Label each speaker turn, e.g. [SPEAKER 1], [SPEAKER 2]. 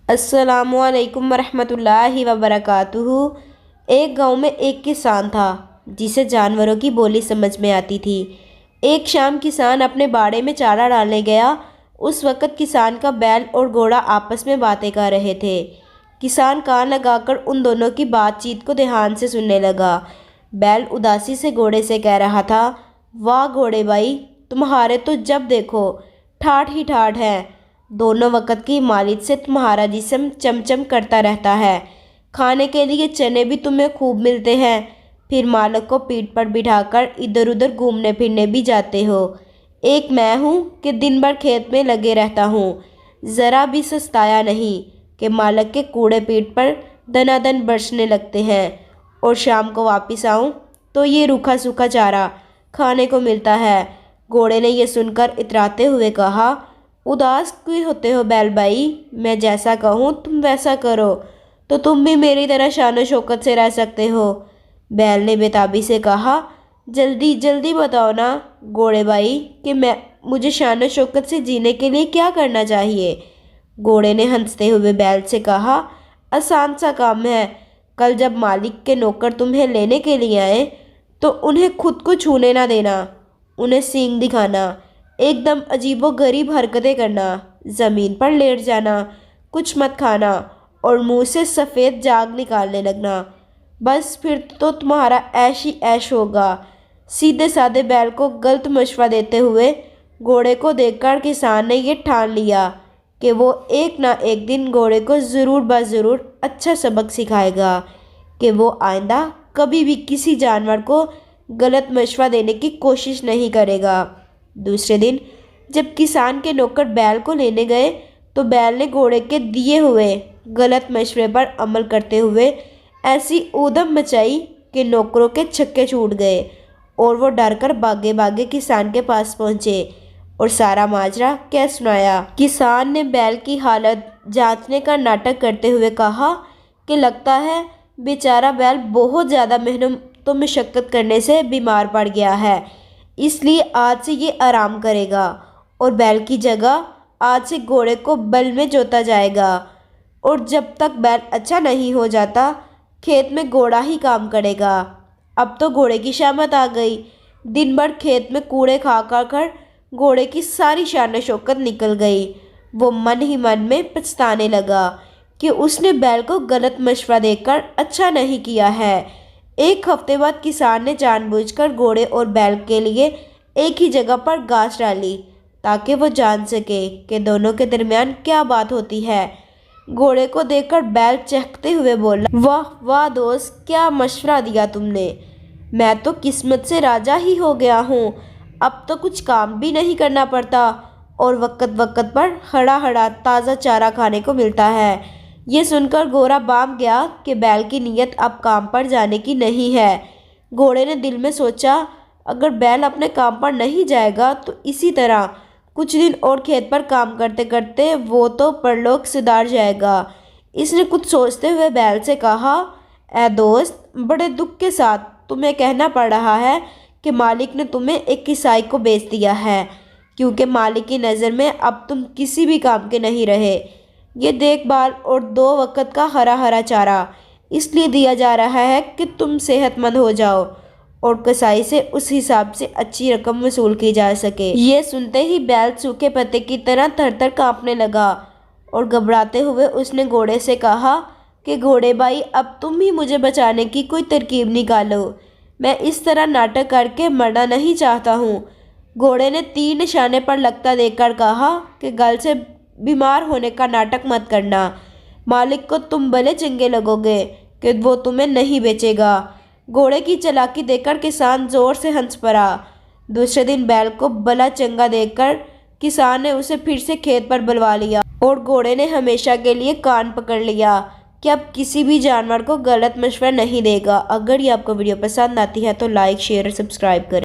[SPEAKER 1] अस्सलामु अलैकुम वरहमतुल्लाहि वबरकातुहू। एक गांव में एक किसान था जिसे जानवरों की बोली समझ में आती थी। एक शाम किसान अपने बाड़े में चारा डालने गया। उस वक़्त किसान का बैल और घोड़ा आपस में बातें कर रहे थे। किसान कान लगाकर उन दोनों की बातचीत को ध्यान से सुनने लगा। बैल उदासी से घोड़े से कह रहा था, वाह घोड़े भाई, तुम्हारे तो जब देखो ठाठ ही ठाठ है। दोनों वक़्त की मालिश से तुम्हारा जिस्म चमचम करता रहता है। खाने के लिए चने भी तुम्हें खूब मिलते हैं। फिर मालिक को पीठ पर बिठाकर इधर उधर घूमने फिरने भी जाते हो। एक मैं हूँ कि दिन भर खेत में लगे रहता हूँ, ज़रा भी सस्ताया नहीं कि मालिक के कूड़े पीठ पर दनादन बरसने लगते हैं और शाम को वापस आऊँ तो ये रूखा सूखा चारा खाने को मिलता है। घोड़े ने यह सुनकर इतराते हुए कहा, उदास क्यों होते हो बैल भाई, मैं जैसा कहूँ तुम वैसा करो तो तुम भी मेरी तरह शान शौकत से रह सकते हो। बैल ने बेताबी से कहा, जल्दी जल्दी बताओ ना घोड़े भाई कि मुझे शान शौकत से जीने के लिए क्या करना चाहिए। घोड़े ने हंसते हुए बैल से कहा, आसान सा काम है। कल जब मालिक के नौकर तुम्हें लेने के लिए आए तो उन्हें खुद को छूने ना देना, उन्हें सींग दिखाना, एकदम अजीबो गरीब हरकतें करना, ज़मीन पर लेट जाना, कुछ मत खाना और मुंह से सफ़ेद झाग निकालने लगना। बस फिर तो तुम्हारा ऐश ही ऐश होगा। सीधे साधे बैल को गलत मशवरा देते हुए घोड़े को देखकर किसान ने ये ठान लिया कि वो एक ना एक दिन घोड़े को ज़रूर ज़रूर अच्छा सबक सिखाएगा कि वो आइंदा कभी भी किसी जानवर को गलत मशवरा देने की कोशिश नहीं करेगा। दूसरे दिन जब किसान के नौकर बैल को लेने गए तो बैल ने घोड़े के दिए हुए गलत मशवरे पर अमल करते हुए ऐसी ऊधम मचाई कि नौकरों के छक्के छूट गए और वो डर कर भागे भागे किसान के पास पहुँचे और सारा माजरा कह सुनाया। किसान ने बैल की हालत जांचने का नाटक करते हुए कहा कि लगता है बेचारा बैल बहुत ज़्यादा मेहनत तो मशक्क़त करने से बीमार पड़ गया है, इसलिए आज से ये आराम करेगा और बैल की जगह आज से घोड़े को बल में जोता जाएगा और जब तक बैल अच्छा नहीं हो जाता खेत में घोड़ा ही काम करेगा। अब तो घोड़े की शामत आ गई। दिन भर खेत में कूड़े खा कर घोड़े की सारी शान शौकत निकल गई। वो मन ही मन में पछताने लगा कि उसने बैल को गलत मशवरा देकर अच्छा नहीं किया है। एक हफ्ते बाद किसान ने जानबूझकर घोड़े और बैल के लिए एक ही जगह पर घास डाली ताकि वो जान सके कि दोनों के दरमियान क्या बात होती है। घोड़े को देखकर बैल चहकते हुए बोला, वाह वाह दोस्त, क्या मशवरा दिया तुमने, मैं तो किस्मत से राजा ही हो गया हूँ। अब तो कुछ काम भी नहीं करना पड़ता और वक्त वक्त पर हरा हरा ताज़ा चारा खाने को मिलता है। ये सुनकर घोड़ा बाम गया कि बैल की नीयत अब काम पर जाने की नहीं है। घोड़े ने दिल में सोचा, अगर बैल अपने काम पर नहीं जाएगा तो इसी तरह कुछ दिन और खेत पर काम करते करते वो तो परलोक सिधार जाएगा। इसने कुछ सोचते हुए बैल से कहा, ऐ दोस्त, बड़े दुख के साथ तुम्हें कहना पड़ रहा है कि मालिक ने तुम्हें एक ईसाई को बेच दिया है, क्योंकि मालिक की नज़र में अब तुम किसी भी काम के नहीं रहे। ये देखभाल और 2 वक़्त का हरा हरा चारा इसलिए दिया जा रहा है कि तुम सेहतमंद हो जाओ और कसाई से उस हिसाब से अच्छी रकम वसूल की जा सके। ये सुनते ही बैल सूखे पत्ते की तरह थर थर काँपने लगा और घबराते हुए उसने घोड़े से कहा कि घोड़े भाई, अब तुम ही मुझे बचाने की कोई तरकीब निकालो, मैं इस तरह नाटक करके मरना नहीं चाहता हूँ। घोड़े ने तीर निशाने पर लगता देखकर कहा कि गल से बीमार होने का नाटक मत करना, मालिक को तुम भले चंगे लगोगे कि वो तुम्हें नहीं बेचेगा। घोड़े की चालाकी देखकर किसान जोर से हंस पड़ा। दूसरे दिन बैल को भला चंगा देखकर किसान ने उसे फिर से खेत पर बुलवा लिया और घोड़े ने हमेशा के लिए कान पकड़ लिया कि अब किसी भी जानवर को गलत मशवरा नहीं देगा। अगर ये आपको वीडियो पसंद आती है तो लाइक, शेयर और सब्सक्राइब करें।